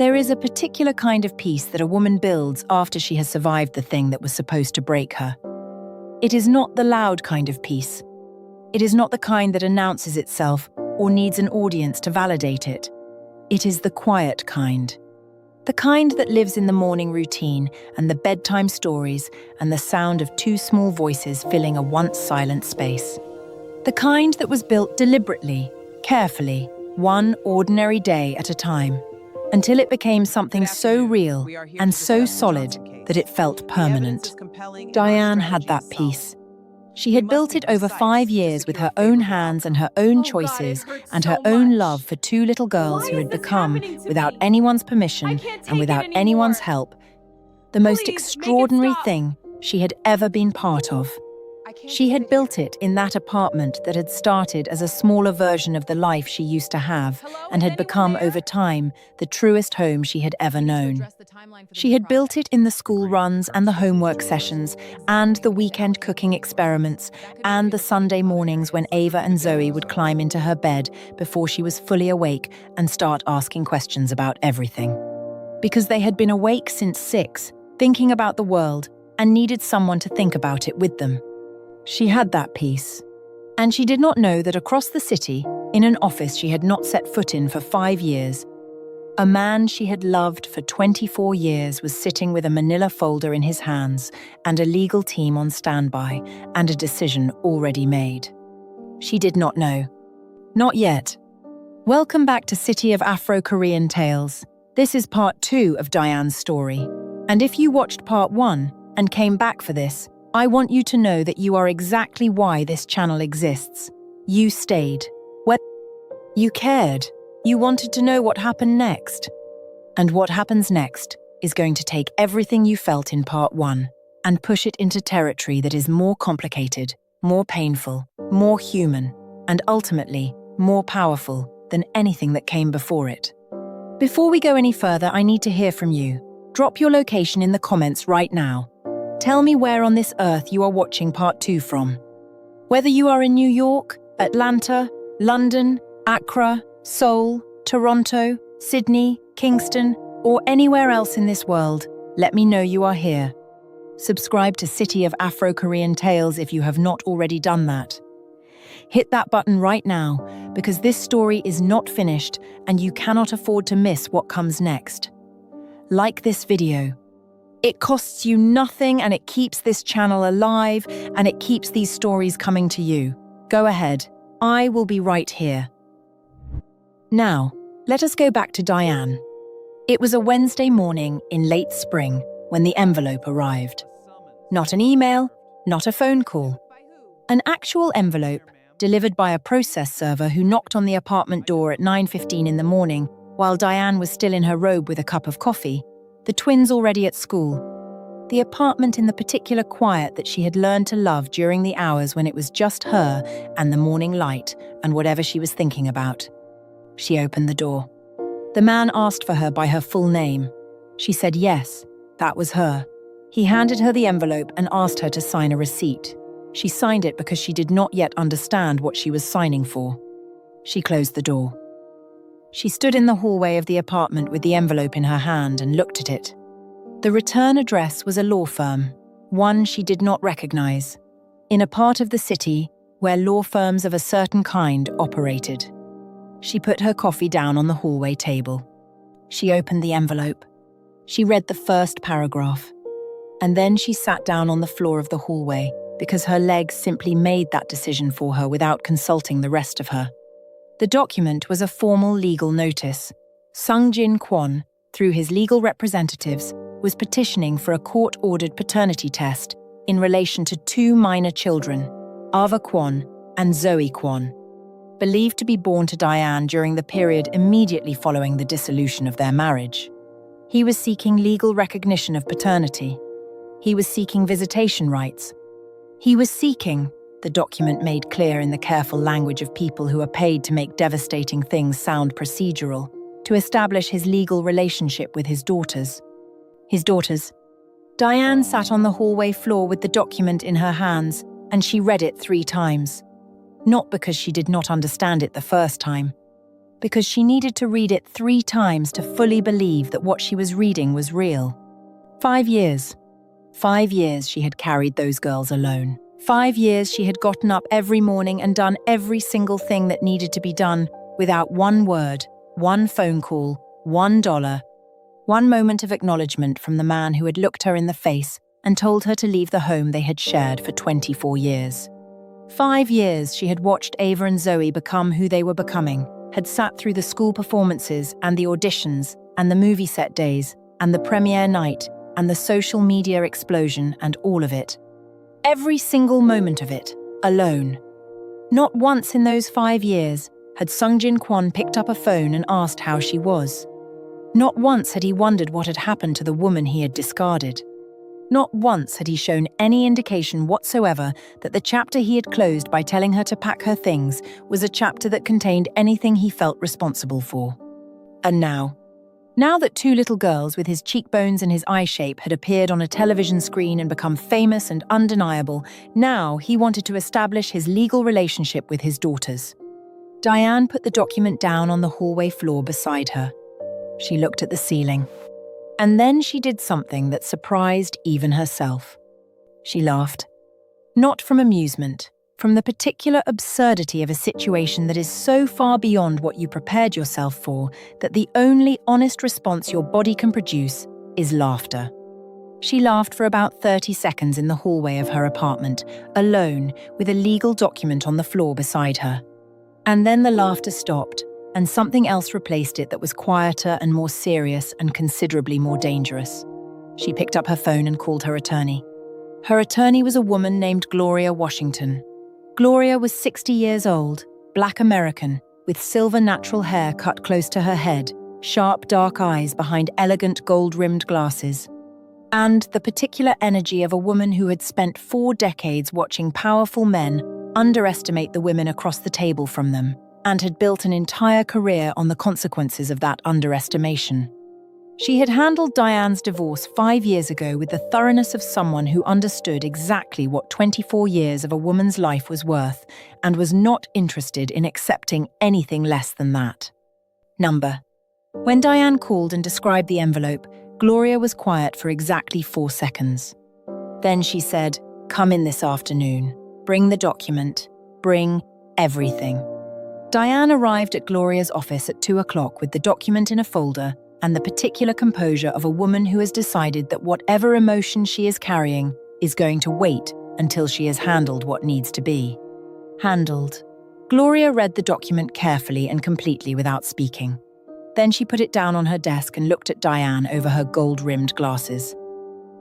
There is a particular kind of peace that a woman builds after she has survived the thing that was supposed to break her. It is not the loud kind of peace. It is not the kind that announces itself or needs an audience to validate it. It is the quiet kind. The kind that lives in the morning routine and the bedtime stories and the sound of two small voices filling a once silent space. The kind that was built deliberately, carefully, one ordinary day at a time, until it became something so real and so solid that it felt permanent. Diane had that peace. She had built it over 5 years with her own hands and her own choices and her own love for 2 little girls who had become, without anyone's permission and without anyone's help, the most extraordinary thing she had ever been part of. She had built it in that apartment that had started as a smaller version of the life she used to have and had become over time the truest home she had ever known. She had built it in the school runs and the homework sessions and the weekend cooking experiments and the Sunday mornings when Ava and Zoe would climb into her bed before she was fully awake and start asking questions about everything. Because they had been awake since 6, thinking about the world, and needed someone to think about it with them. She had that peace. And she did not know that across the city, in an office she had not set foot in for 5 years, a man she had loved for 24 years was sitting with a manila folder in his hands and a legal team on standby and a decision already made. She did not know. Not yet. Welcome back to City of Afro-Korean Tales. This is part 2 of Diane's story. And if you watched part 1 and came back for this, I want you to know that you are exactly why this channel exists. You stayed. Well, you cared. You wanted to know what happened next. And what happens next is going to take everything you felt in part 1 and push it into territory that is more complicated, more painful, more human, and ultimately more powerful than anything that came before it. Before we go any further, I need to hear from you. Drop your location in the comments right now. Tell me where on this earth you are watching part 2 from. Whether you are in New York, Atlanta, London, Accra, Seoul, Toronto, Sydney, Kingston, or anywhere else in this world, let me know you are here. Subscribe to City of Afro-Korean Tales if you have not already done that. Hit that button right now, because this story is not finished and you cannot afford to miss what comes next. Like this video. It costs you nothing and it keeps this channel alive and it keeps these stories coming to you. Go ahead. I will be right here. Now, let us go back to Diane. It was a Wednesday morning in late spring when the envelope arrived. Not an email, not a phone call. An actual envelope delivered by a process server who knocked on the apartment door at 9:15 in the morning while Diane was still in her robe with a cup of coffee, the twins already at school. The apartment in the particular quiet that she had learned to love during the hours when it was just her and the morning light and whatever she was thinking about. She opened the door. The man asked for her by her full name. She said yes, that was her. He handed her the envelope and asked her to sign a receipt. She signed it because she did not yet understand what she was signing for. She closed the door. She stood in the hallway of the apartment with the envelope in her hand and looked at it. The return address was a law firm, one she did not recognize, in a part of the city where law firms of a certain kind operated. She put her coffee down on the hallway table. She opened the envelope. She read the first paragraph. And then she sat down on the floor of the hallway because her legs simply made that decision for her without consulting the rest of her. The document was a formal legal notice. Sung-Jin Kwon, through his legal representatives, was petitioning for a court-ordered paternity test in relation to 2 minor children, Ava Kwon and Zoe Kwon, believed to be born to Diane during the period immediately following the dissolution of their marriage. He was seeking legal recognition of paternity. He was seeking visitation rights. He was seeking, the document made clear in the careful language of people who are paid to make devastating things sound procedural, to establish his legal relationship with his daughters. His daughters. Diane sat on the hallway floor with the document in her hands, and she read it 3 times. Not because she did not understand it the first time, because she needed to read it 3 times to fully believe that what she was reading was real. 5 years. 5 years she had carried those girls alone. 5 years she had gotten up every morning and done every single thing that needed to be done without one word, one phone call, $1, one moment of acknowledgement from the man who had looked her in the face and told her to leave the home they had shared for 24 years. 5 years she had watched Ava and Zoe become who they were becoming, had sat through the school performances and the auditions and the movie set days and the premiere night and the social media explosion and all of it. Every single moment of it, alone. Not once in those 5 years had Sung-Jin Kwon picked up a phone and asked how she was. Not once had he wondered what had happened to the woman he had discarded. Not once had he shown any indication whatsoever that the chapter he had closed by telling her to pack her things was a chapter that contained anything he felt responsible for. And now that 2 little girls with his cheekbones and his eye shape had appeared on a television screen and become famous and undeniable, now he wanted to establish his legal relationship with his daughters. Diane put the document down on the hallway floor beside her. She looked at the ceiling. And then she did something that surprised even herself. She laughed. Not from amusement, from the particular absurdity of a situation that is so far beyond what you prepared yourself for that the only honest response your body can produce is laughter. She laughed for about 30 seconds in the hallway of her apartment, alone, with a legal document on the floor beside her. And then the laughter stopped, and something else replaced it that was quieter and more serious and considerably more dangerous. She picked up her phone and called her attorney. Her attorney was a woman named Gloria Washington. Gloria was 60 years old, Black American, with silver natural hair cut close to her head, sharp dark eyes behind elegant gold-rimmed glasses, and the particular energy of a woman who had spent 4 decades watching powerful men underestimate the women across the table from them, and had built an entire career on the consequences of that underestimation. She had handled Diane's divorce 5 years ago with the thoroughness of someone who understood exactly what 24 years of a woman's life was worth and was not interested in accepting anything less than that. Number. When Diane called and described the envelope, Gloria was quiet for exactly 4 seconds. Then she said, "Come in this afternoon. Bring the document. Bring everything." Diane arrived at Gloria's office at 2 o'clock with the document in a folder and the particular composure of a woman who has decided that whatever emotion she is carrying is going to wait until she has handled what needs to be handled. Gloria read the document carefully and completely without speaking. Then she put it down on her desk and looked at Diane over her gold-rimmed glasses.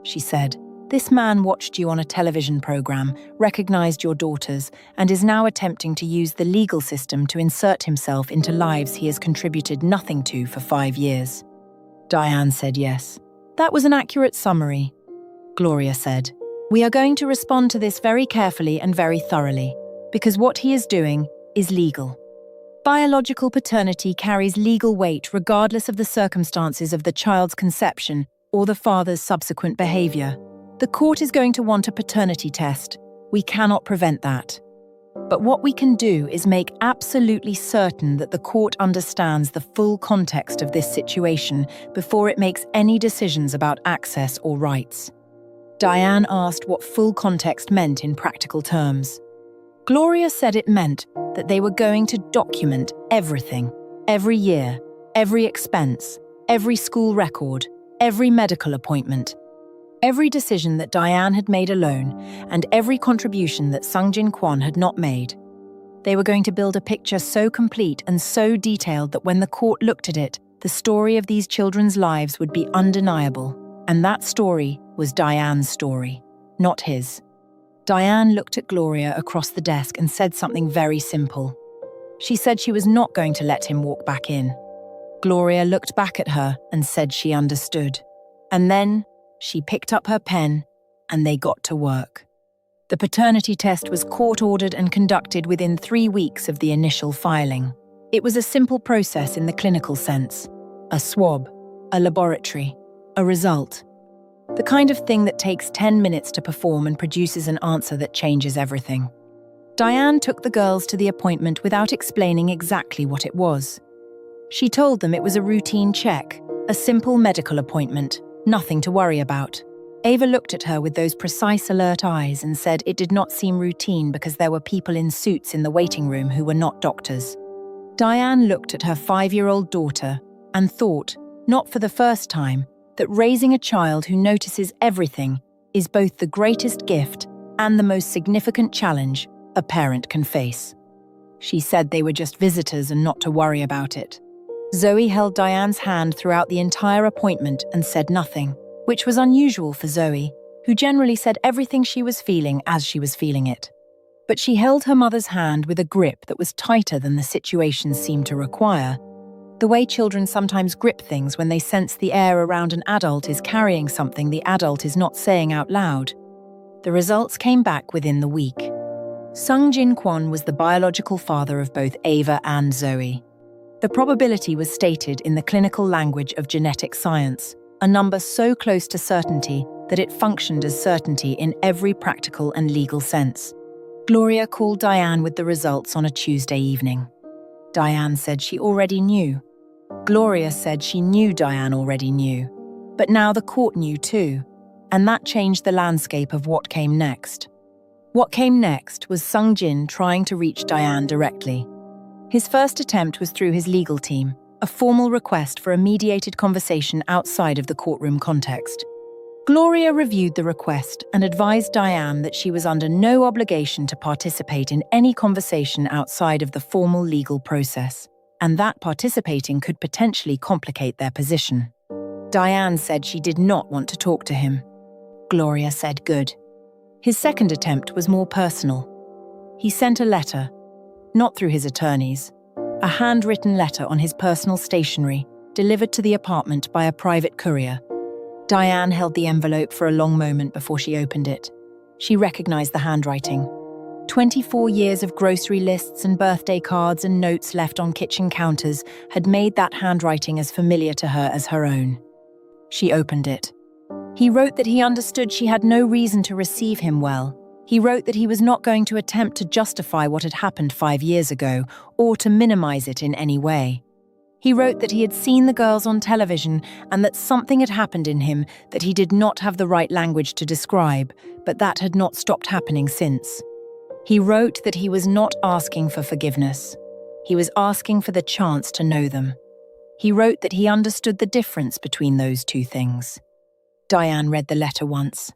She said, "This man watched you on a television program, recognized your daughters, and is now attempting to use the legal system to insert himself into lives he has contributed nothing to for 5 years." Diane said yes. "That was an accurate summary." Gloria said, "We are going to respond to this very carefully and very thoroughly, because what he is doing is legal. Biological paternity carries legal weight regardless of the circumstances of the child's conception or the father's subsequent behavior. The court is going to want a paternity test. We cannot prevent that. But what we can do is make absolutely certain that the court understands the full context of this situation before it makes any decisions about access or rights." Diane asked what full context meant in practical terms. Gloria said it meant that they were going to document everything, every year, every expense, every school record, every medical appointment, every decision that Diane had made alone, and every contribution that Sung-Jin Kwon had not made. They were going to build a picture so complete and so detailed that when the court looked at it, the story of these children's lives would be undeniable. And that story was Diane's story, not his. Diane looked at Gloria across the desk and said something very simple. She said she was not going to let him walk back in. Gloria looked back at her and said she understood. And then she picked up her pen, and they got to work. The paternity test was court-ordered and conducted within 3 weeks of the initial filing. It was a simple process in the clinical sense. A swab, a laboratory, a result. The kind of thing that takes 10 minutes to perform and produces an answer that changes everything. Diane took the girls to the appointment without explaining exactly what it was. She told them it was a routine check, a simple medical appointment, nothing to worry about. Ava looked at her with those precise, alert eyes and said it did not seem routine because there were people in suits in the waiting room who were not doctors. Diane looked at her 5-year-old daughter and thought, not for the first time, that raising a child who notices everything is both the greatest gift and the most significant challenge a parent can face. She said they were just visitors and not to worry about it. Zoe held Diane's hand throughout the entire appointment and said nothing, which was unusual for Zoe, who generally said everything she was feeling as she was feeling it. But she held her mother's hand with a grip that was tighter than the situation seemed to require. The way children sometimes grip things when they sense the air around an adult is carrying something the adult is not saying out loud. The results came back within the week. Sung-Jin Kwon was the biological father of both Ava and Zoe. The probability was stated in the clinical language of genetic science, a number so close to certainty that it functioned as certainty in every practical and legal sense. Gloria called Diane with the results on a Tuesday evening. Diane said she already knew. Gloria said she knew Diane already knew. But now the court knew too, and that changed the landscape of what came next. What came next was Sung-Jin trying to reach Diane directly. His first attempt was through his legal team, a formal request for a mediated conversation outside of the courtroom context. Gloria reviewed the request and advised Diane that she was under no obligation to participate in any conversation outside of the formal legal process, and that participating could potentially complicate their position. Diane said she did not want to talk to him. Gloria said good. His second attempt was more personal. He sent a letter, not through his attorneys, a handwritten letter on his personal stationery, delivered to the apartment by a private courier. Diane held the envelope for a long moment before she opened it. She recognized the handwriting. 24 years of grocery lists and birthday cards and notes left on kitchen counters had made that handwriting as familiar to her as her own. She opened it. He wrote that he understood she had no reason to receive him well. He wrote that he was not going to attempt to justify what had happened 5 years ago or to minimize it in any way. He wrote that he had seen the girls on television and that something had happened in him that he did not have the right language to describe, but that had not stopped happening since. He wrote that he was not asking for forgiveness. He was asking for the chance to know them. He wrote that he understood the difference between those two things. Diane read the letter once.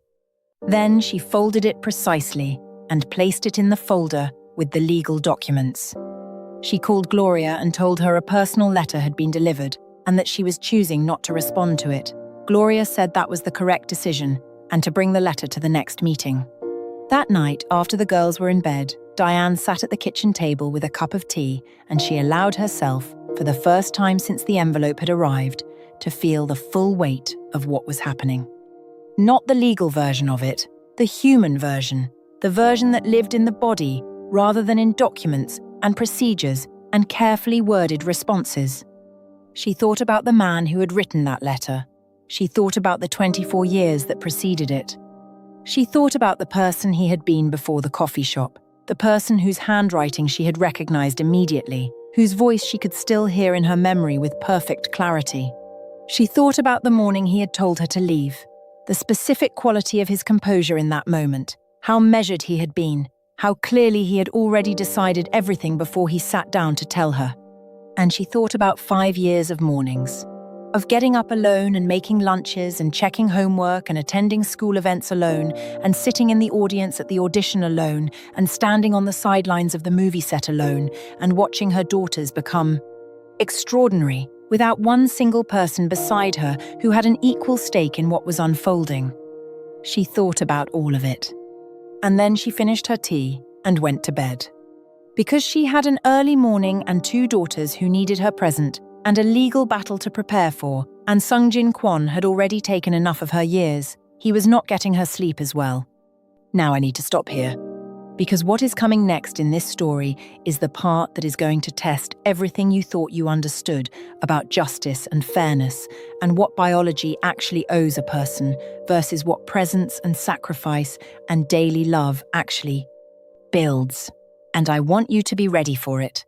Then she folded it precisely and placed it in the folder with the legal documents. She called Gloria and told her a personal letter had been delivered and that she was choosing not to respond to it. Gloria said that was the correct decision and to bring the letter to the next meeting. That night, after the girls were in bed, Diane sat at the kitchen table with a cup of tea and she allowed herself, for the first time since the envelope had arrived, to feel the full weight of what was happening. Not the legal version of it, the human version, the version that lived in the body rather than in documents and procedures and carefully worded responses. She thought about the man who had written that letter. She thought about the 24 years that preceded it. She thought about the person he had been before the coffee shop, the person whose handwriting she had recognized immediately, whose voice she could still hear in her memory with perfect clarity. She thought about the morning he had told her to leave, the specific quality of his composure in that moment, how measured he had been, how clearly he had already decided everything before he sat down to tell her. And she thought about 5 years of mornings, of getting up alone and making lunches and checking homework and attending school events alone and sitting in the audience at the audition alone and standing on the sidelines of the movie set alone and watching her daughters become extraordinary, without one single person beside her who had an equal stake in what was unfolding. She thought about all of it. And then she finished her tea and went to bed. Because she had an early morning and 2 daughters who needed her present and a legal battle to prepare for, and Sung-Jin Kwon had already taken enough of her years, he was not getting her sleep as well. Now I need to stop here, because what is coming next in this story is the part that is going to test everything you thought you understood about justice and fairness and what biology actually owes a person versus what presence and sacrifice and daily love actually builds. And I want you to be ready for it.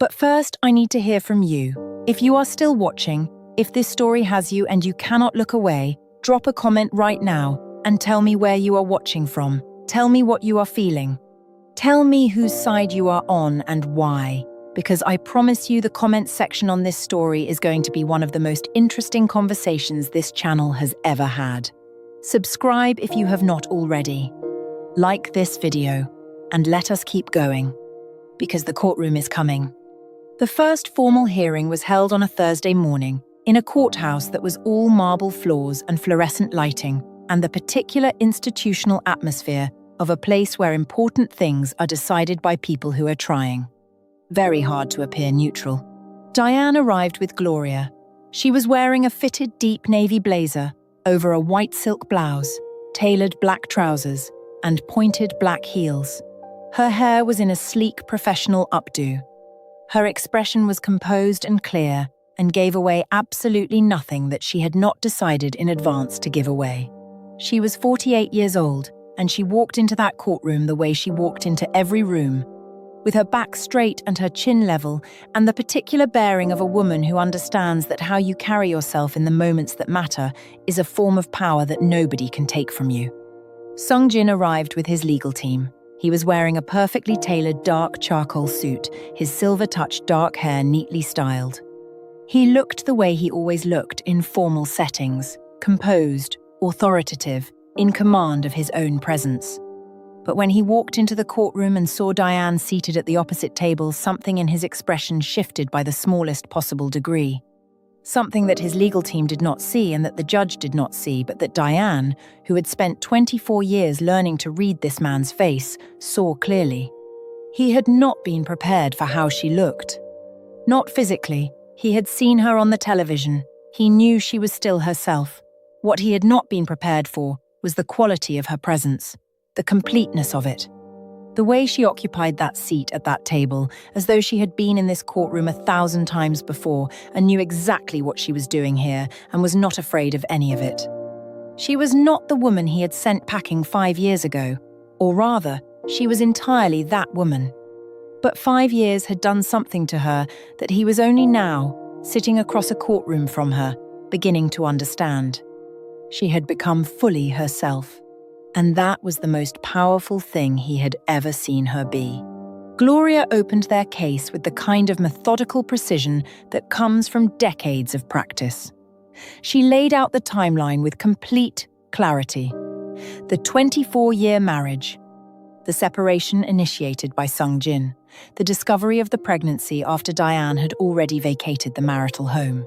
But first, I need to hear from you. If you are still watching, if this story has you and you cannot look away, drop a comment right now and tell me where you are watching from. Tell me what you are feeling. Tell me whose side you are on and why, because I promise you the comments section on this story is going to be one of the most interesting conversations this channel has ever had. Subscribe if you have not already. Like this video, and let us keep going, because the courtroom is coming. The first formal hearing was held on a Thursday morning in a courthouse that was all marble floors and fluorescent lighting, and the particular institutional atmosphere of a place where important things are decided by people who are trying very hard to appear neutral. Diane arrived with Gloria. She was wearing a fitted deep navy blazer over a white silk blouse, tailored black trousers, and pointed black heels. Her hair was in a sleek professional updo. Her expression was composed and clear and gave away absolutely nothing that she had not decided in advance to give away. She was 48 years old, and she walked into that courtroom the way she walked into every room, with her back straight and her chin level, and the particular bearing of a woman who understands that how you carry yourself in the moments that matter is a form of power that nobody can take from you. Sung-Jin arrived with his legal team. He was wearing a perfectly tailored dark charcoal suit, his silver-touched dark hair neatly styled. He looked the way he always looked in formal settings, composed, authoritative, in command of his own presence. But when he walked into the courtroom and saw Diane seated at the opposite table, something in his expression shifted by the smallest possible degree. Something that his legal team did not see and that the judge did not see, but that Diane, who had spent 24 years learning to read this man's face, saw clearly. He had not been prepared for how she looked. Not physically. He had seen her on the television. He knew she was still herself. What he had not been prepared for was the quality of her presence, the completeness of it. The way she occupied that seat at that table, as though she had been in this courtroom 1,000 times before and knew exactly what she was doing here and was not afraid of any of it. She was not the woman he had sent packing 5 years ago, or rather, she was entirely that woman. But 5 years had done something to her that he was only now, sitting across a courtroom from her, beginning to understand. She had become fully herself. And that was the most powerful thing he had ever seen her be. Gloria opened their case with the kind of methodical precision that comes from decades of practice. She laid out the timeline with complete clarity. The 24-year marriage, the separation initiated by Sung-Jin, the discovery of the pregnancy after Diane had already vacated the marital home.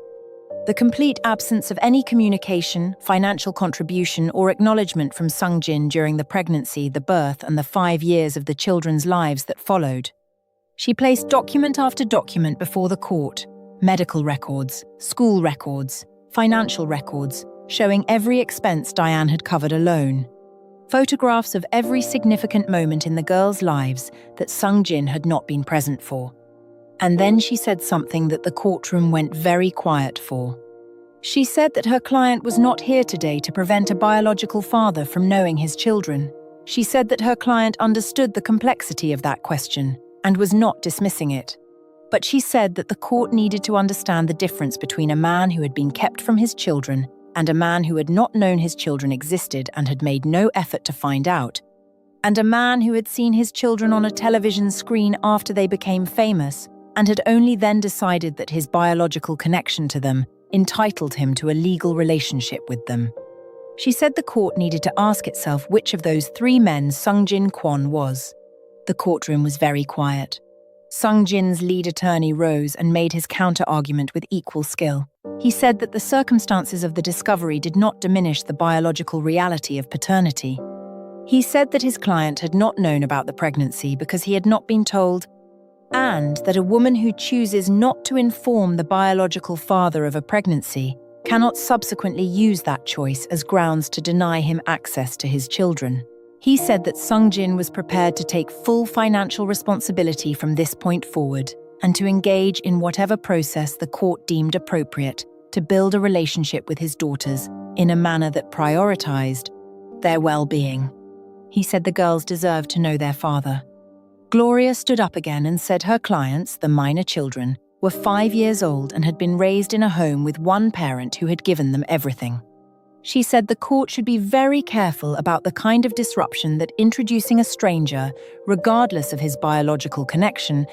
The complete absence of any communication, financial contribution, or acknowledgement from Sung-Jin during the pregnancy, the birth, and the 5 years of the children's lives that followed. She placed document after document before the court, medical records, school records, financial records, showing every expense Diane had covered alone. Photographs of every significant moment in the girls' lives that Sung-Jin had not been present for. And then she said something that the courtroom went very quiet for. She said that her client was not here today to prevent a biological father from knowing his children. She said that her client understood the complexity of that question and was not dismissing it. But she said that the court needed to understand the difference between a man who had been kept from his children and a man who had not known his children existed and had made no effort to find out, and a man who had seen his children on a television screen after they became famous and had only then decided that his biological connection to them entitled him to a legal relationship with them. She said the court needed to ask itself which of those 3 men Sung-Jin Kwon was. The courtroom was very quiet. Sung-Jin's lead attorney rose and made his counter-argument with equal skill. He said that the circumstances of the discovery did not diminish the biological reality of paternity. He said that his client had not known about the pregnancy because he had not been told, and that a woman who chooses not to inform the biological father of a pregnancy cannot subsequently use that choice as grounds to deny him access to his children. He said that Sung-Jin was prepared to take full financial responsibility from this point forward and to engage in whatever process the court deemed appropriate to build a relationship with his daughters in a manner that prioritized their well-being. He said the girls deserved to know their father. Gloria stood up again and said her clients, the minor children, were 5 years old and had been raised in a home with one parent who had given them everything. She said the court should be very careful about the kind of disruption that introducing a stranger, regardless of his biological connection,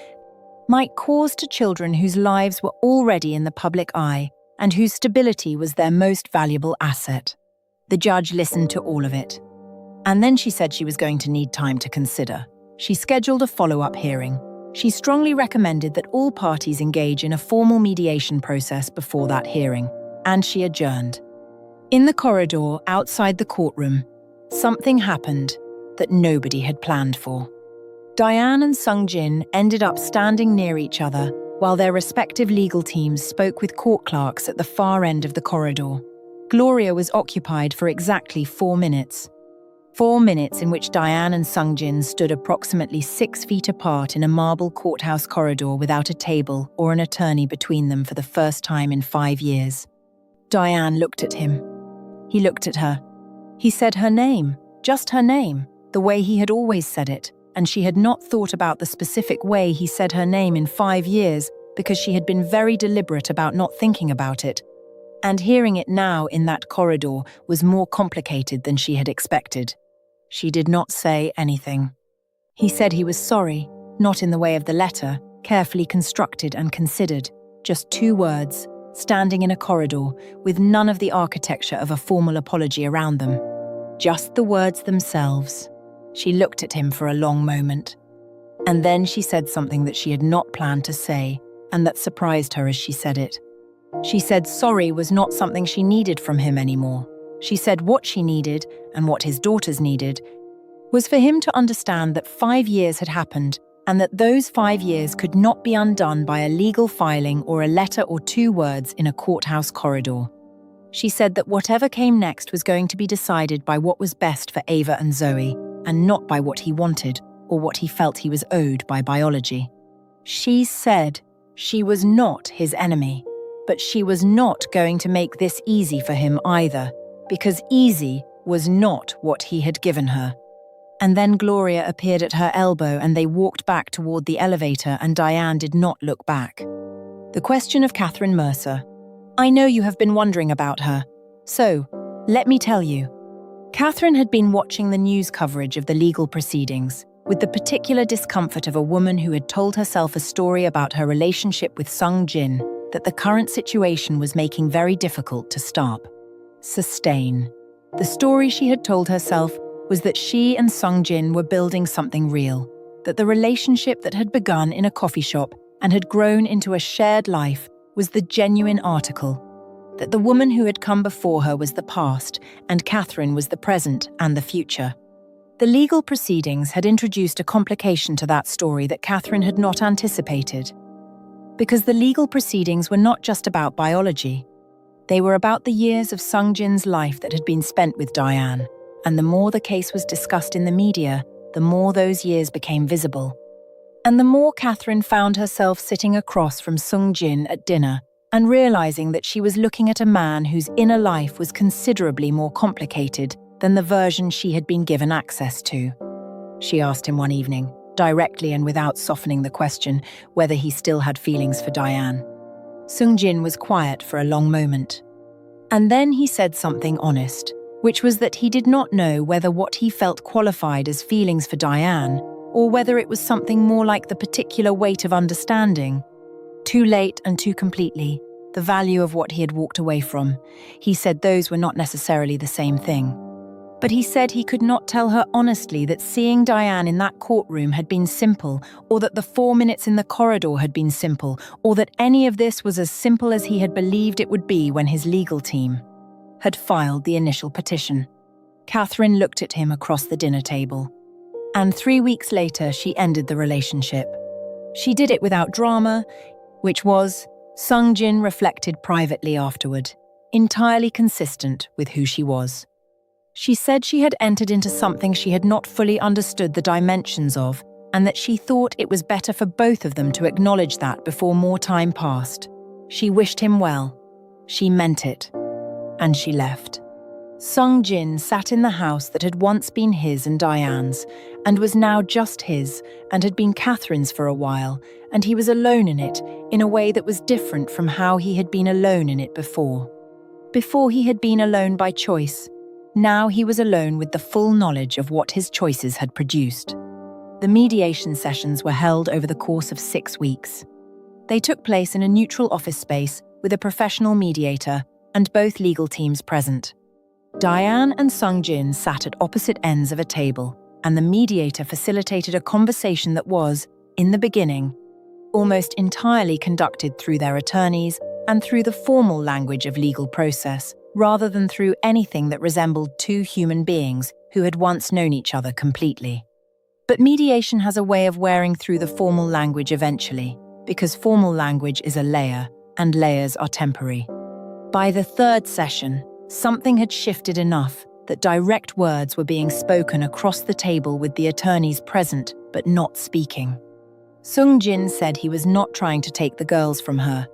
might cause to children whose lives were already in the public eye and whose stability was their most valuable asset. The judge listened to all of it. And then she said she was going to need time to consider. She scheduled a follow-up hearing. She strongly recommended that all parties engage in a formal mediation process before that hearing, and she adjourned. In the corridor outside the courtroom, something happened that nobody had planned for. Diane and Sung-Jin ended up standing near each other while their respective legal teams spoke with court clerks at the far end of the corridor. Gloria was occupied for exactly 4 minutes. 4 minutes in which Diane and Sung-Jin stood approximately 6 feet apart in a marble courthouse corridor without a table or an attorney between them for the first time in 5 years. Diane looked at him. He looked at her. He said her name, just her name, the way he had always said it, and she had not thought about the specific way he said her name in 5 years because she had been very deliberate about not thinking about it. And hearing it now in that corridor was more complicated than she had expected. She did not say anything. He said he was sorry, not in the way of the letter, carefully constructed and considered, just 2 words, standing in a corridor with none of the architecture of a formal apology around them. Just the words themselves. She looked at him for a long moment. And then she said something that she had not planned to say, and that surprised her as she said it. She said sorry was not something she needed from him anymore. She said what she needed, and what his daughters needed, was for him to understand that 5 years had happened, and that those 5 years could not be undone by a legal filing or a letter or 2 words in a courthouse corridor. She said that whatever came next was going to be decided by what was best for Ava and Zoe, and not by what he wanted or what he felt he was owed by biology. She said she was not his enemy, but she was not going to make this easy for him either, because easy was not what he had given her. And then Gloria appeared at her elbow and they walked back toward the elevator and Diane did not look back. The question of Catherine Mercer. I know you have been wondering about her. So, let me tell you. Catherine had been watching the news coverage of the legal proceedings, with the particular discomfort of a woman who had told herself a story about her relationship with Sung-Jin that the current situation was making very difficult to stop. Sustain. The story she had told herself was that she and Sung-Jin were building something real, that the relationship that had begun in a coffee shop and had grown into a shared life was the genuine article, that the woman who had come before her was the past and Catherine was the present and the future. The legal proceedings had introduced a complication to that story that Catherine had not anticipated. Because the legal proceedings were not just about biology. They were about the years of Sung-Jin's life that had been spent with Diane, and the more the case was discussed in the media, the more those years became visible. And the more Catherine found herself sitting across from Sung-Jin at dinner and realizing that she was looking at a man whose inner life was considerably more complicated than the version she had been given access to. She asked him one evening, directly and without softening the question, whether he still had feelings for Diane. Sung-Jin was quiet for a long moment. And then he said something honest, which was that he did not know whether what he felt qualified as feelings for Diane or whether it was something more like the particular weight of understanding. Too late and too completely, the value of what he had walked away from. He said those were not necessarily the same thing. But he said he could not tell her honestly that seeing Diane in that courtroom had been simple, or that the 4 minutes in the corridor had been simple, or that any of this was as simple as he had believed it would be when his legal team had filed the initial petition. Catherine looked at him across the dinner table. And 3 weeks later, she ended the relationship. She did it without drama, which was, Sung-Jin reflected privately afterward, entirely consistent with who she was. She said she had entered into something she had not fully understood the dimensions of, and that she thought it was better for both of them to acknowledge that before more time passed. She wished him well. She meant it. And she left. Sung-Jin sat in the house that had once been his and Diane's, and was now just his, and had been Catherine's for a while, and he was alone in it in a way that was different from how he had been alone in it before. Before he had been alone by choice. Now he was alone with the full knowledge of what his choices had produced. The mediation sessions were held over the course of 6 weeks. They took place in a neutral office space with a professional mediator and both legal teams present. Diane and Sung-Jin sat at opposite ends of a table, and the mediator facilitated a conversation that was, in the beginning, almost entirely conducted through their attorneys and through the formal language of legal process, rather than through anything that resembled two human beings who had once known each other completely. But mediation has a way of wearing through the formal language eventually, because formal language is a layer, and layers are temporary. By the third session, something had shifted enough that direct words were being spoken across the table with the attorneys present but not speaking. Sung-Jin said he was not trying to take the girls from her.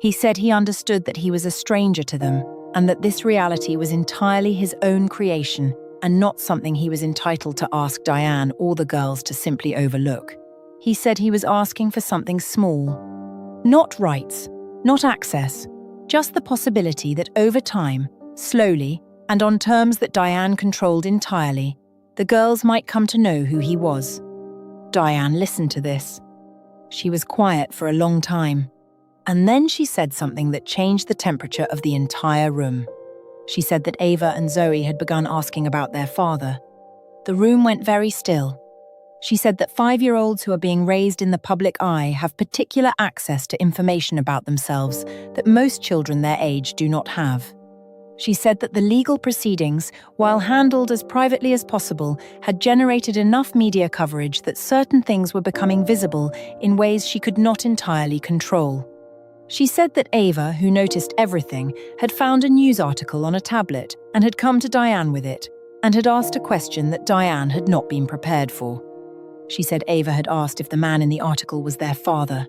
He said he understood that he was a stranger to them and that this reality was entirely his own creation and not something he was entitled to ask Diane or the girls to simply overlook. He said he was asking for something small. Not rights, not access, just the possibility that over time, slowly, and on terms that Diane controlled entirely, the girls might come to know who he was. Diane listened to this. She was quiet for a long time, and then she said something that changed the temperature of the entire room. She said that Ava and Zoe had begun asking about their father. The room went very still. She said that 5-year-olds who are being raised in the public eye have particular access to information about themselves that most children their age do not have. She said that the legal proceedings, while handled as privately as possible, had generated enough media coverage that certain things were becoming visible in ways she could not entirely control. She said that Ava, who noticed everything, had found a news article on a tablet and had come to Diane with it, and had asked a question that Diane had not been prepared for. She said Ava had asked if the man in the article was their father.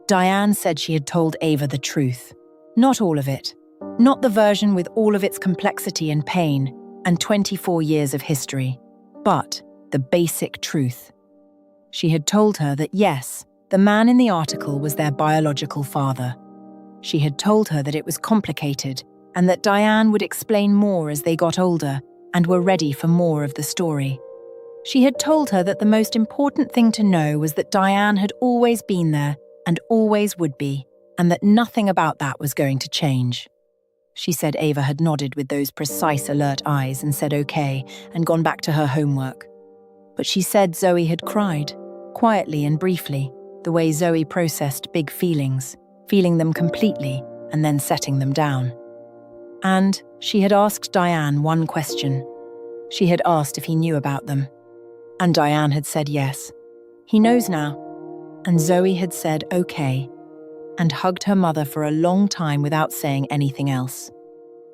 Diane said she had told Ava the truth. Not all of it. Not the version with all of its complexity and pain and 24 years of history, but the basic truth. She had told her that yes, the man in the article was their biological father. She had told her that it was complicated and that Diane would explain more as they got older and were ready for more of the story. She had told her that the most important thing to know was that Diane had always been there and always would be, and that nothing about that was going to change. She said Ava had nodded with those precise, alert eyes and said okay and gone back to her homework. But she said Zoe had cried, quietly and briefly, the way Zoe processed big feelings, feeling them completely and then setting them down. And she had asked Diane one question. She had asked if he knew about them. And Diane had said yes. He knows now. And Zoe had said okay, and hugged her mother for a long time without saying anything else.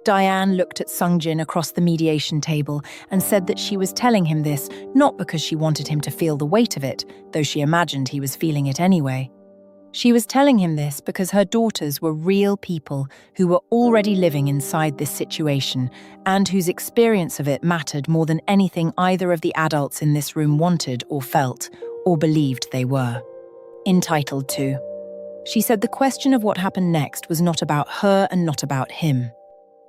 Diane looked at Sung-Jin across the mediation table and said that she was telling him this not because she wanted him to feel the weight of it, though she imagined he was feeling it anyway. She was telling him this because her daughters were real people who were already living inside this situation and whose experience of it mattered more than anything either of the adults in this room wanted or felt or believed they were entitled to. She said the question of what happened next was not about her and not about him.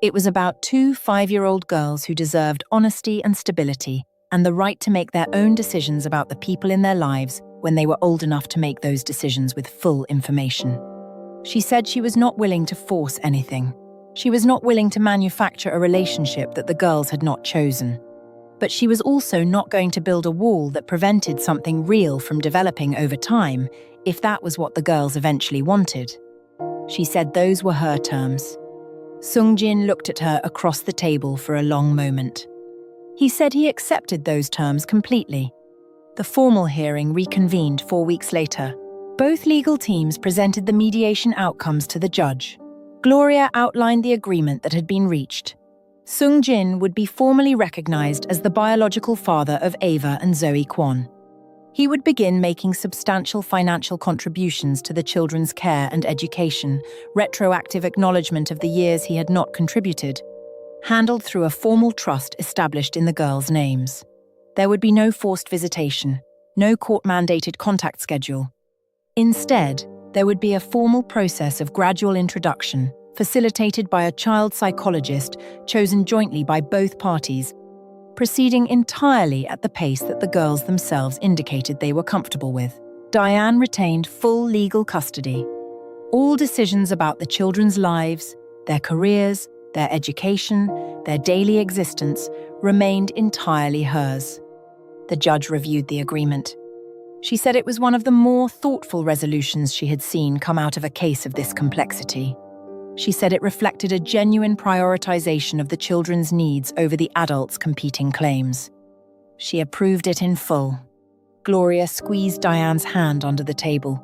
It was about 2 5-year-old girls who deserved honesty and stability and the right to make their own decisions about the people in their lives when they were old enough to make those decisions with full information. She said she was not willing to force anything. She was not willing to manufacture a relationship that the girls had not chosen. But she was also not going to build a wall that prevented something real from developing over time, if that was what the girls eventually wanted. She said those were her terms. Sung-Jin looked at her across the table for a long moment. He said he accepted those terms completely. The formal hearing reconvened 4 weeks later. Both legal teams presented the mediation outcomes to the judge. Gloria outlined the agreement that had been reached. Sung-Jin would be formally recognized as the biological father of Ava and Zoe Kwon. He would begin making substantial financial contributions to the children's care and education, retroactive acknowledgement of the years he had not contributed, handled through a formal trust established in the girls' names. There would be no forced visitation, no court-mandated contact schedule. Instead, there would be a formal process of gradual introduction, facilitated by a child psychologist chosen jointly by both parties, proceeding entirely at the pace that the girls themselves indicated they were comfortable with. Diane retained full legal custody. All decisions about the children's lives, their careers, their education, their daily existence remained entirely hers. The judge reviewed the agreement. She said it was one of the more thoughtful resolutions she had seen come out of a case of this complexity. She said it reflected a genuine prioritization of the children's needs over the adults' competing claims. She approved it in full. Gloria squeezed Diane's hand under the table.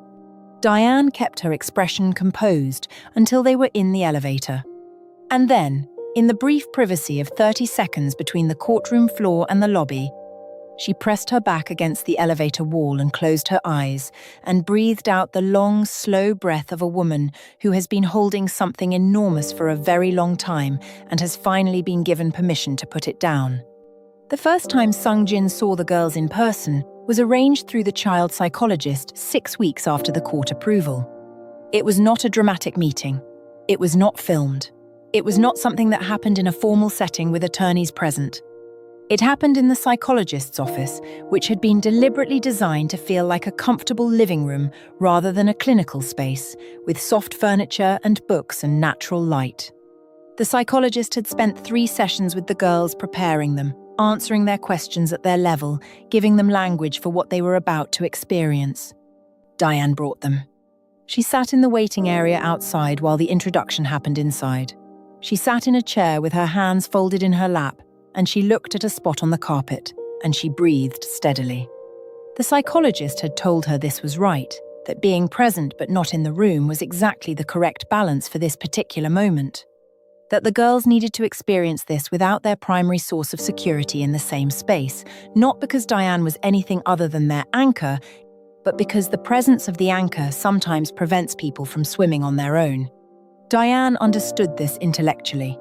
Diane kept her expression composed until they were in the elevator. And then, in the brief privacy of 30 seconds between the courtroom floor and the lobby, she pressed her back against the elevator wall and closed her eyes and breathed out the long, slow breath of a woman who has been holding something enormous for a very long time and has finally been given permission to put it down. The first time Sung-Jin saw the girls in person was arranged through the child psychologist 6 weeks after the court approval. It was not a dramatic meeting. It was not filmed. It was not something that happened in a formal setting with attorneys present. It happened in the psychologist's office, which had been deliberately designed to feel like a comfortable living room rather than a clinical space, with soft furniture and books and natural light. The psychologist had spent 3 sessions with the girls preparing them, answering their questions at their level, giving them language for what they were about to experience. Diane brought them. She sat in the waiting area outside while the introduction happened inside. She sat in a chair with her hands folded in her lap, and she looked at a spot on the carpet, and she breathed steadily. The psychologist had told her this was right, that being present but not in the room was exactly the correct balance for this particular moment. That the girls needed to experience this without their primary source of security in the same space, not because Diane was anything other than their anchor, but because the presence of the anchor sometimes prevents people from swimming on their own. Diane understood this intellectually.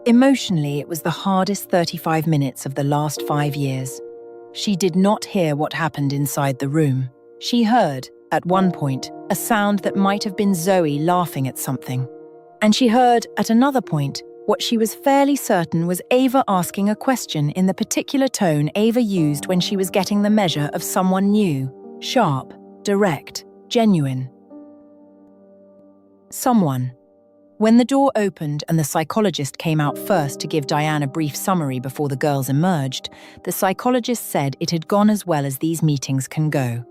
Emotionally, it was the hardest 35 minutes of the last 5 years. She did not hear what happened inside the room. She heard, at one point, a sound that might have been Zoe laughing at something. And she heard, at another point, what she was fairly certain was Ava asking a question in the particular tone Ava used when she was getting the measure of someone new, sharp, direct, genuine. Someone. When the door opened and the psychologist came out first to give Diane a brief summary before the girls emerged, the psychologist said it had gone as well as these meetings can go.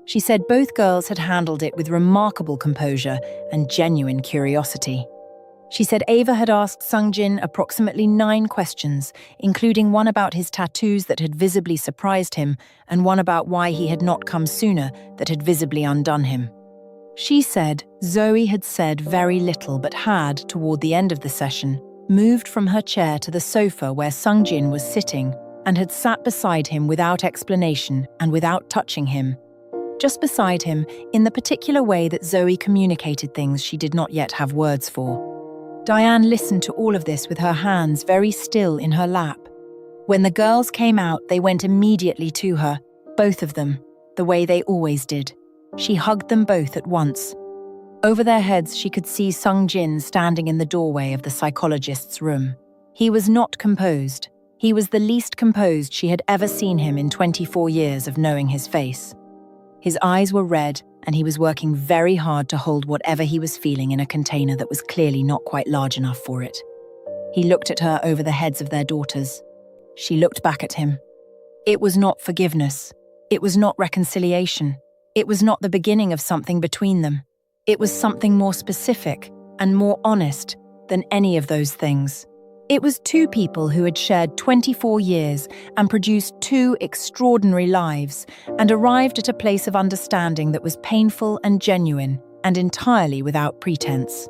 She said both girls had handled it with remarkable composure and genuine curiosity. She said Ava had asked Sung-Jin approximately 9 questions, including one about his tattoos that had visibly surprised him and one about why he had not come sooner that had visibly undone him. She said Zoe had said very little but had, toward the end of the session, moved from her chair to the sofa where Sung-Jin was sitting and had sat beside him without explanation and without touching him. Just beside him, in the particular way that Zoe communicated things she did not yet have words for. Diane listened to all of this with her hands very still in her lap. When the girls came out, they went immediately to her, both of them, the way they always did. She hugged them both at once. Over their heads, she could see Sung-Jin standing in the doorway of the psychologist's room. He was not composed. He was the least composed she had ever seen him in 24 years of knowing his face. His eyes were red, and he was working very hard to hold whatever he was feeling in a container that was clearly not quite large enough for it. He looked at her over the heads of their daughters. She looked back at him. It was not forgiveness. It was not reconciliation. It was not the beginning of something between them. It was something more specific and more honest than any of those things. It was 2 people who had shared 24 years and produced 2 extraordinary lives and arrived at a place of understanding that was painful and genuine and entirely without pretense.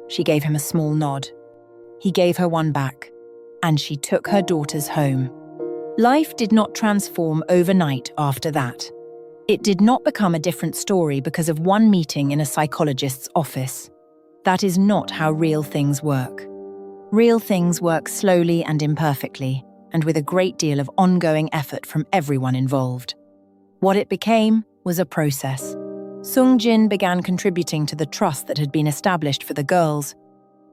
She gave him a small nod. He gave her one back, and she took her daughters home. Life did not transform overnight after that. It did not become a different story because of one meeting in a psychologist's office. That is not how real things work. Real things work slowly and imperfectly, and with a great deal of ongoing effort from everyone involved. What it became was a process. Sung-Jin began contributing to the trust that had been established for the girls,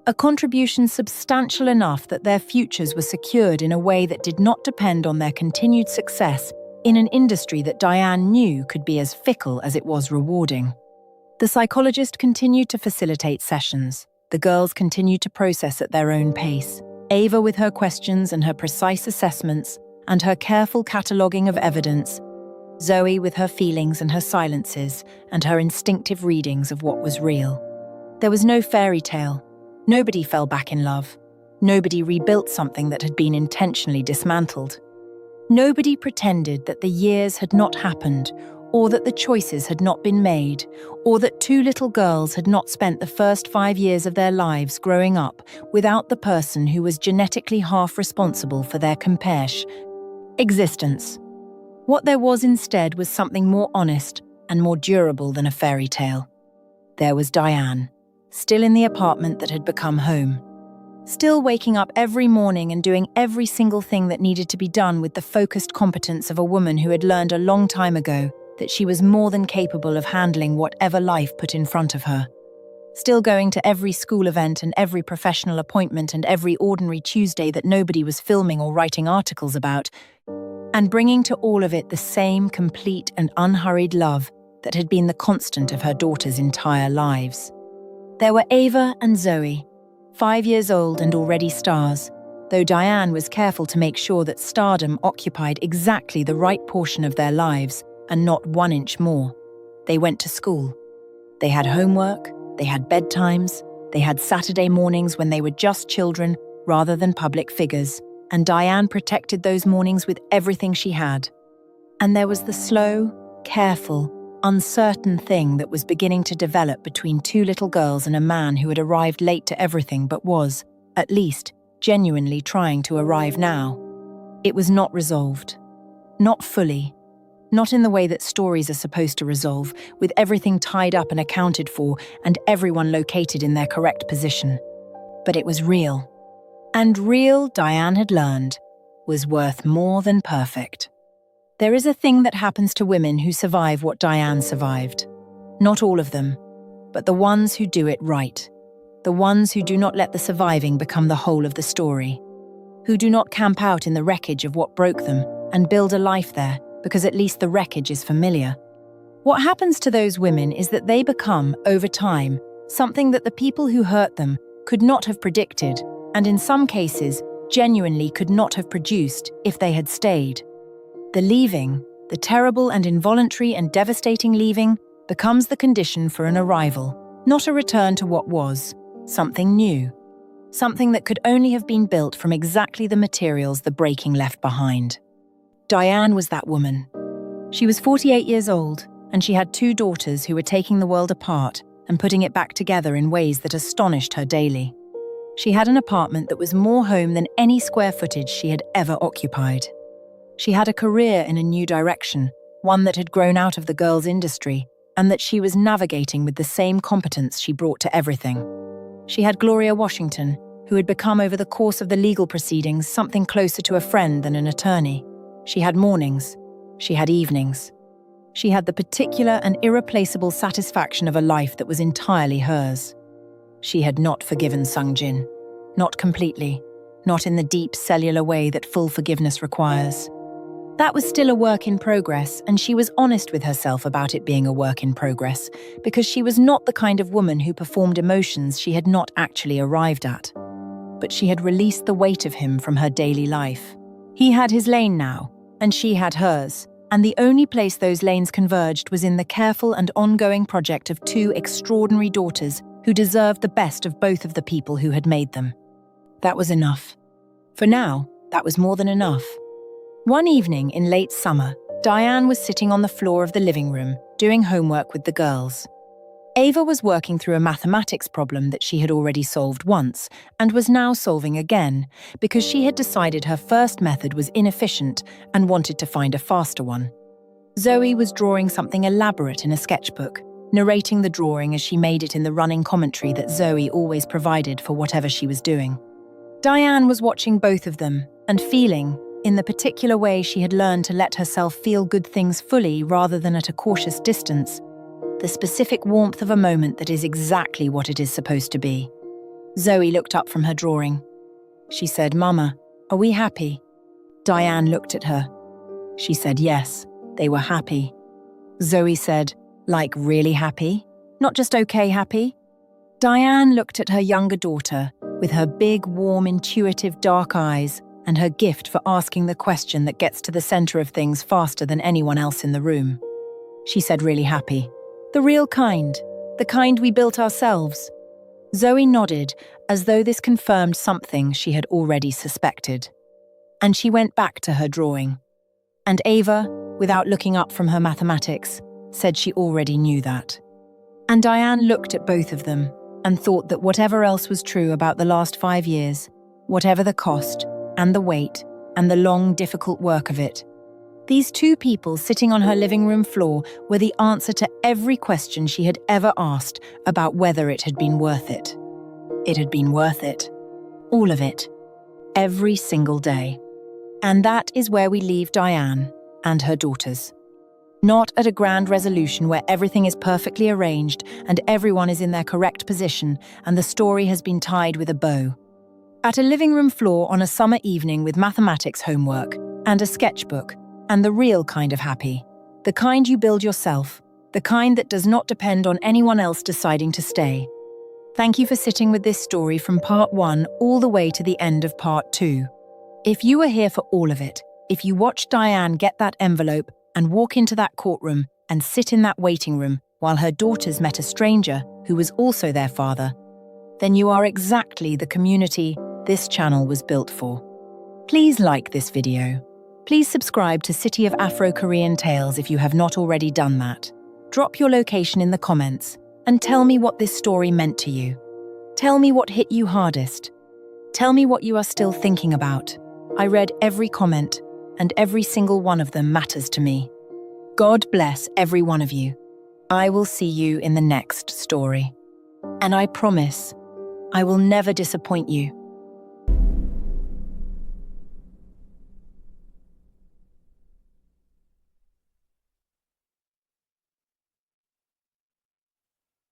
a contribution substantial enough that their futures were secured in a way that did not depend on their continued success in an industry that Diane knew could be as fickle as it was rewarding. The psychologist continued to facilitate sessions. The girls continued to process at their own pace. Ava with her questions and her precise assessments and her careful cataloguing of evidence. Zoe with her feelings and her silences and her instinctive readings of what was real. There was no fairy tale. Nobody fell back in love. Nobody rebuilt something that had been intentionally dismantled. Nobody pretended that the years had not happened, or that the choices had not been made, or that two little girls had not spent the first 5 years of their lives growing up without the person who was genetically half responsible for their compassion existence. What there was instead was something more honest and more durable than a fairy tale. There was Diane, still in the apartment that had become home. Still waking up every morning and doing every single thing that needed to be done with the focused competence of a woman who had learned a long time ago that she was more than capable of handling whatever life put in front of her. Still going to every school event and every professional appointment and every ordinary Tuesday that nobody was filming or writing articles about, and bringing to all of it the same complete and unhurried love that had been the constant of her daughters' entire lives. There were Ava and Zoe, 5 years old and already stars, though Diane was careful to make sure that stardom occupied exactly the right portion of their lives and not 1 inch more. They went to school. They had homework, they had bedtimes, they had Saturday mornings when they were just children rather than public figures, and Diane protected those mornings with everything she had. And there was the slow, careful, uncertain thing that was beginning to develop between two little girls and a man who had arrived late to everything but was, at least, genuinely trying to arrive now. It was not resolved. Not fully. Not in the way that stories are supposed to resolve, with everything tied up and accounted for and everyone located in their correct position. But it was real. And real, Diane had learned, was worth more than perfect. There is a thing that happens to women who survive what Diane survived. Not all of them, but the ones who do it right. The ones who do not let the surviving become the whole of the story. Who do not camp out in the wreckage of what broke them and build a life there because at least the wreckage is familiar. What happens to those women is that they become, over time, something that the people who hurt them could not have predicted, and in some cases, genuinely could not have produced if they had stayed. The leaving, the terrible and involuntary and devastating leaving, becomes the condition for an arrival, not a return to what was, something new. Something that could only have been built from exactly the materials the breaking left behind. Diane was that woman. She was 48 years old, and she had 2 daughters who were taking the world apart and putting it back together in ways that astonished her daily. She had an apartment that was more home than any square footage she had ever occupied. She had a career in a new direction, one that had grown out of the girls' industry, and that she was navigating with the same competence she brought to everything. She had Gloria Washington, who had become over the course of the legal proceedings something closer to a friend than an attorney. She had mornings. She had evenings. She had the particular and irreplaceable satisfaction of a life that was entirely hers. She had not forgiven Sung-Jin. Not completely. Not in the deep cellular way that full forgiveness requires. That was still a work in progress, and she was honest with herself about it being a work in progress, because she was not the kind of woman who performed emotions she had not actually arrived at. But she had released the weight of him from her daily life. He had his lane now, and she had hers, and the only place those lanes converged was in the careful and ongoing project of 2 extraordinary daughters who deserved the best of both of the people who had made them. That was enough. For now, that was more than enough. One evening in late summer, Diane was sitting on the floor of the living room, doing homework with the girls. Ava was working through a mathematics problem that she had already solved once, and was now solving again, because she had decided her first method was inefficient and wanted to find a faster one. Zoe was drawing something elaborate in a sketchbook, narrating the drawing as she made it in the running commentary that Zoe always provided for whatever she was doing. Diane was watching both of them, and feeling, in the particular way she had learned to let herself feel good things fully rather than at a cautious distance, the specific warmth of a moment that is exactly what it is supposed to be. Zoe looked up from her drawing. She said, "Mama, are we happy?" Diane looked at her. She said yes, they were happy. Zoe said, "Like really happy? Not just okay happy?" Diane looked at her younger daughter with her big, warm, intuitive dark eyes and her gift for asking the question that gets to the center of things faster than anyone else in the room. She said, "Really happy. The real kind. The kind we built ourselves." Zoe nodded as though this confirmed something she had already suspected. And she went back to her drawing. And Ava, without looking up from her mathematics, said she already knew that. And Diane looked at both of them and thought that whatever else was true about the last 5 years, whatever the cost and the weight and the long, difficult work of it, these two people sitting on her living room floor were the answer to every question she had ever asked about whether it had been worth it. It had been worth it. All of it. Every single day. And that is where we leave Diane and her daughters. Not at a grand resolution where everything is perfectly arranged and everyone is in their correct position and the story has been tied with a bow. At a living room floor on a summer evening with mathematics homework and a sketchbook, and the real kind of happy. The kind you build yourself, the kind that does not depend on anyone else deciding to stay. Thank you for sitting with this story from part 1 all the way to the end of part 2. If you were here for all of it, if you watched Diane get that envelope and walk into that courtroom and sit in that waiting room while her daughters met a stranger who was also their father, then you are exactly the community this channel was built for. Please like this video. Please subscribe to City of Afro-Korean Tales if you have not already done that. Drop your location in the comments and tell me what this story meant to you. Tell me what hit you hardest. Tell me what you are still thinking about. I read every comment, and every single one of them matters to me. God bless every one of you. I will see you in the next story. And I promise, I will never disappoint you.